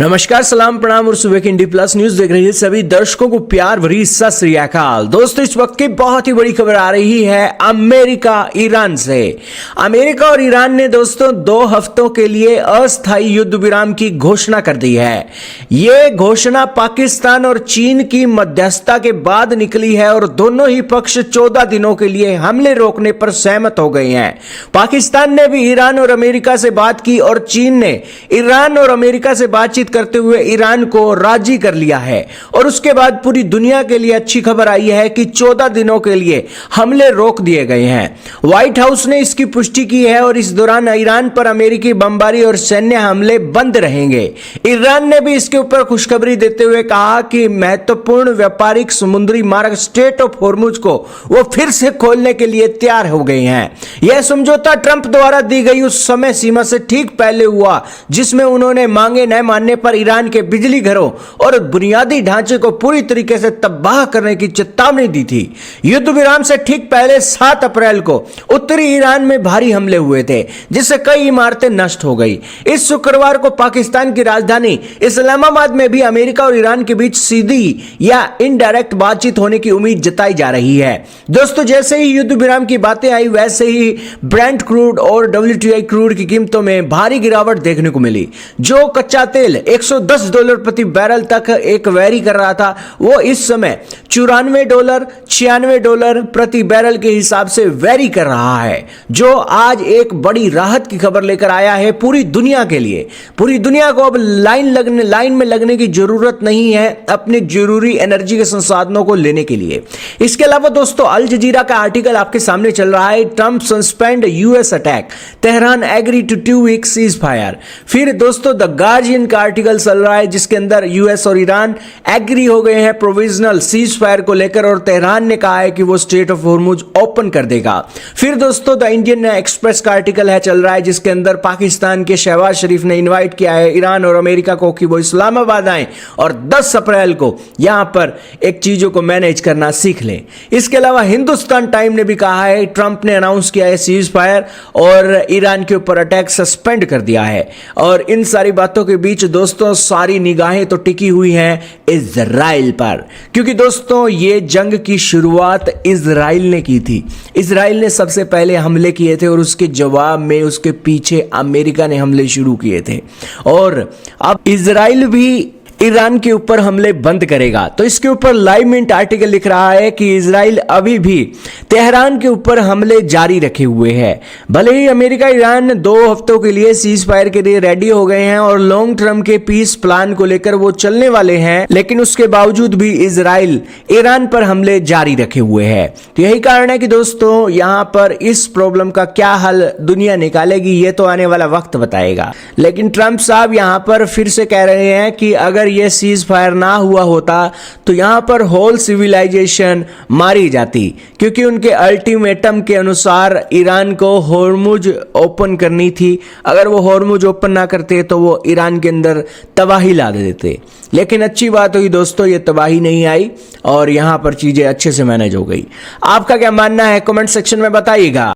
नमस्कार, सलाम, प्रणाम और सुबह की इंडी प्लस न्यूज देख रहे हैं सभी दर्शकों को प्यार भरी सत श्री अकाल। दोस्तों, इस वक्त की बहुत ही बड़ी खबर आ रही है अमेरिका ईरान से। अमेरिका और ईरान ने दोस्तों 2 हफ्तों के लिए अस्थायी युद्ध विराम की घोषणा कर दी है। यह घोषणा पाकिस्तान और चीन की मध्यस्थता के बाद निकली है और दोनों ही पक्ष 14 दिनों के लिए हमले रोकने पर सहमत हो गए हैं। पाकिस्तान ने भी ईरान और अमेरिका से बात की और चीन ने ईरान और अमेरिका से बातचीत करते हुए ईरान को राजी कर लिया है। और उसके बाद पूरी दुनिया के लिए अच्छी खबर आई है कि 14 दिनों के लिए हमले रोक दिए गए हैं। व्हाइट हाउस ने इसकी पुष्टि की है और इस दौरान ईरान पर अमेरिकी बमबारी और सैन्य हमले बंद रहेंगे। ईरान ने भी इसके ऊपर खुशखबरी देते हुए कहा कि महत्वपूर्ण व्यापारिक समुद्री मार्ग स्ट्रेट ऑफ हॉर्मुज को वो फिर से खोलने के लिए तैयार हो गए हैं। यह समझौता ट्रंप द्वारा दी गई उस समय सीमा से ठीक पहले हुआ जिसमें उन्होंने मांगे न मानने पर ईरान के बिजली घरों और बुनियादी ढांचे को पूरी तरीके से तबाह करने की चेतावनी दी थी। युद्ध विराम से ठीक पहले 7 अप्रैल को उत्तरी ईरान में भारी हमले हुए थे जिससे कई इमारतें नष्ट हो गई। इस शुक्रवार को पाकिस्तान की राजधानी इस्लामाबाद में भी अमेरिका और ईरान के बीच सीधी या इनडायरेक्ट बातचीत होने की उम्मीद जताई जा रही है। दोस्तों, जैसे ही युद्ध विराम की बातें आई वैसे ही ब्रेंट क्रूड और WTI क्रूड की कीमतों में भारी गिरावट देखने को मिली। जो कच्चा तेल $110 प्रति बैरल तक एक वैरी कर रहा था, वो इस समय $94, $96 प्रति बैरल के हिसाब से वैरी कर रहा है, जो आज एक बड़ी राहत की खबर लेकर आया है पूरी दुनिया के लिए। पूरी दुनिया को अब लाइन में लगने की जरूरत नहीं है अपने जरूरी एनर्जी के संसाधनों को लेने के लिए। इसके अलावा दोस्तों, अल जजीरा का आर्टिकल आपके सामने चल रहा है, Trump suspend US attack, Tehran agree to 2 week ceasefire. फिर दोस्तों, द गार्जियन का आर्टिकल चल रहा है जिसके अंदर US और ईरान एग्री हो गए हैं प्रोविजनल सीज फायर को लेकर और तेहरान ने कहा है कि वो स्ट्रेट ऑफ हॉर्मुज ओपन कर देगा। फिर दोस्तों, द इंडियन एक्सप्रेस का आर्टिकल है चल रहा है जिसके अंदर पाकिस्तान के शहबाज शरीफ ने इनवाइट किया है ईरान और अमेरिका को कि वो इस्लामाबाद आए और 10 अप्रैल को यहां पर एक चीजों को मैनेज करना सीख लें। इसके अलावा हिंदुस्तान टाइम ने भी कहा है ट्रंप ने अनाउंस किया है सीज फायर और ईरान के ऊपर अटैक सस्पेंड कर दिया है। और इन सारी बातों के बीच दोस्तों, सारी निगाहें तो टिकी हुई हैं इजराइल पर, क्योंकि दोस्तों ये जंग की शुरुआत इजराइल ने की थी। इजराइल ने सबसे पहले हमले किए थे और उसके जवाब में उसके पीछे अमेरिका ने हमले शुरू किए थे और अब इजराइल भी ईरान के ऊपर हमले बंद करेगा। तो इसके ऊपर लाइव मिनट आर्टिकल लिख रहा है कि इजराइल अभी भी तेहरान के ऊपर हमले जारी रखे हुए है। भले ही अमेरिका ईरान 2 हफ्तों के लिए सीज फायर के लिए रेडी हो गए हैं और लॉन्ग टर्म के पीस प्लान को लेकर वो चलने वाले हैं, लेकिन उसके बावजूद भी इजराइल ईरान पर हमले जारी रखे हुए है। तो यही कारण है कि दोस्तों, यहां पर इस प्रॉब्लम का क्या हल दुनिया निकालेगी ये तो आने वाला वक्त बताएगा। लेकिन ट्रंप साहब यहां पर फिर से कह रहे हैं कि अगर ये सीज फायर ना हुआ होता तो यहां पर होल सिविलाइजेशन मारी जाती, क्योंकि उनके अल्टीमेटम के अनुसार ईरान को हॉर्मुज ओपन करनी थी। अगर वो हॉर्मुज ओपन ना करते तो वो ईरान के अंदर तबाही ला देते। लेकिन अच्छी बात हुई दोस्तों, ये तबाही नहीं आई और यहां पर चीजें अच्छे से मैनेज हो गई। आपका क्या मानना है कमेंट सेक्शन में बताइएगा।